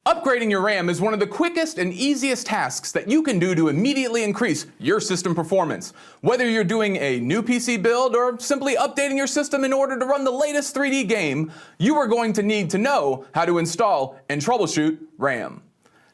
Upgrading your RAM is one of the quickest and easiest tasks that you can do to immediately increase your system performance. Whether you're doing a new PC build or simply updating your system in order to run the latest 3D game, you are going to need to know how to install and troubleshoot RAM.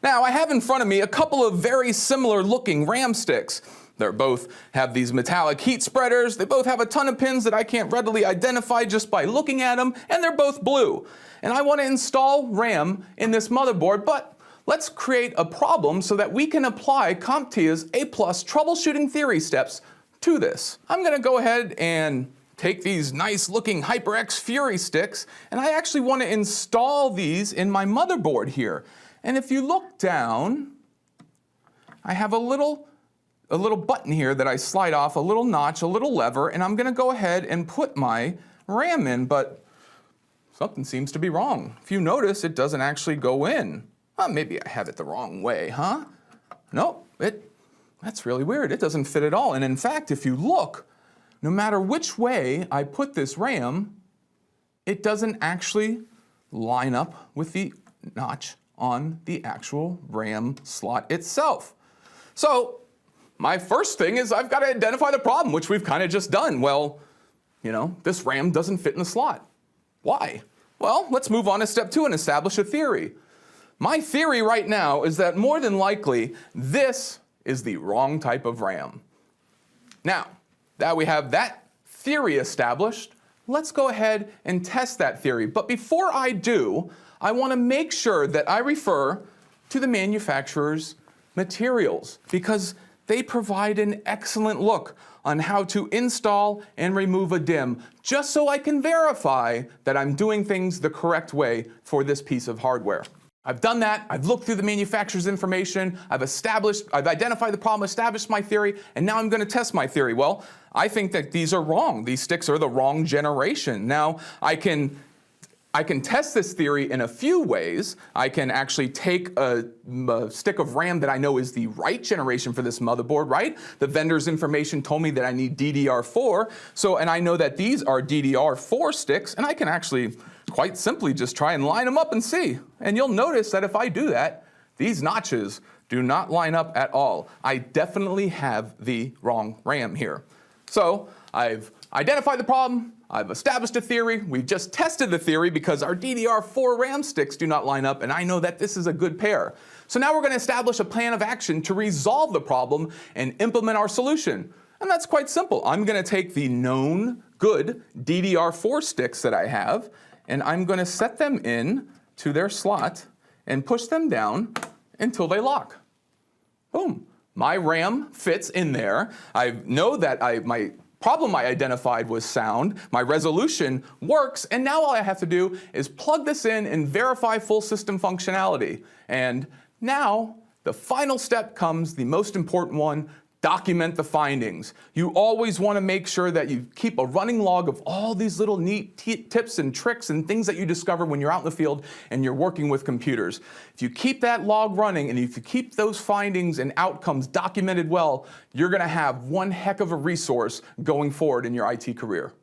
Now, I have in front of me a couple of very similar looking RAM sticks. They both have these metallic heat spreaders, they both have a ton of pins that I can't readily identify just by looking at them, and they're both blue. And I want to install RAM in this motherboard, but let's create a problem so that we can apply CompTIA's A+ troubleshooting theory steps to this. I'm going to go ahead and take these nice looking HyperX Fury sticks, and I actually want to install these in my motherboard here. And if you look down, I have a little button here that I slide off, a little notch, a little lever, and I'm going to go ahead and put my RAM in, but something seems to be wrong. If you notice, it doesn't actually go in. Maybe I have it the wrong way, huh? Nope, that's really weird. It doesn't fit at all. And in fact, if you look, no matter which way I put this RAM, it doesn't actually line up with the notch on the actual RAM slot itself. So my first thing is I've got to identify the problem, which we've kind of just done. Well, this RAM doesn't fit in the slot. Why? Well, let's move on to step 2 and establish a theory. My theory right now is that more than likely, this is the wrong type of RAM. Now that we have that theory established, let's go ahead and test that theory. But before I do, I want to make sure that I refer to the manufacturer's materials, because they provide an excellent look on how to install and remove a DIMM, just so I can verify that I'm doing things the correct way for this piece of hardware. I've done that, I've looked through the manufacturer's information, I've identified the problem, established my theory, and now I'm going to test my theory. Well, I think that these are wrong. These sticks are the wrong generation. Now, I can test this theory in a few ways. I can actually take a stick of RAM that I know is the right generation for this motherboard, right? The vendor's information told me that I need DDR4, and I know that these are DDR4 sticks, and I can actually quite simply just try and line them up and see. And you'll notice that if I do that, these notches do not line up at all. I definitely have the wrong RAM here. So I've identified the problem, I've established a theory, we've just tested the theory because our DDR4 RAM sticks do not line up, and I know that this is a good pair. So now we're going to establish a plan of action to resolve the problem and implement our solution. And that's quite simple. I'm going to take the known good DDR4 sticks that I have, and I'm going to set them in to their slot and push them down until they lock. Boom. My RAM fits in there. I know that my problem I identified was sound, my resolution works, and now all I have to do is plug this in and verify full system functionality. And now the final step comes, the most important one: document the findings. You always want to make sure that you keep a running log of all these little neat tips and tricks and things that you discover when you're out in the field and you're working with computers. If you keep that log running and if you keep those findings and outcomes documented well, you're going to have one heck of a resource going forward in your IT career.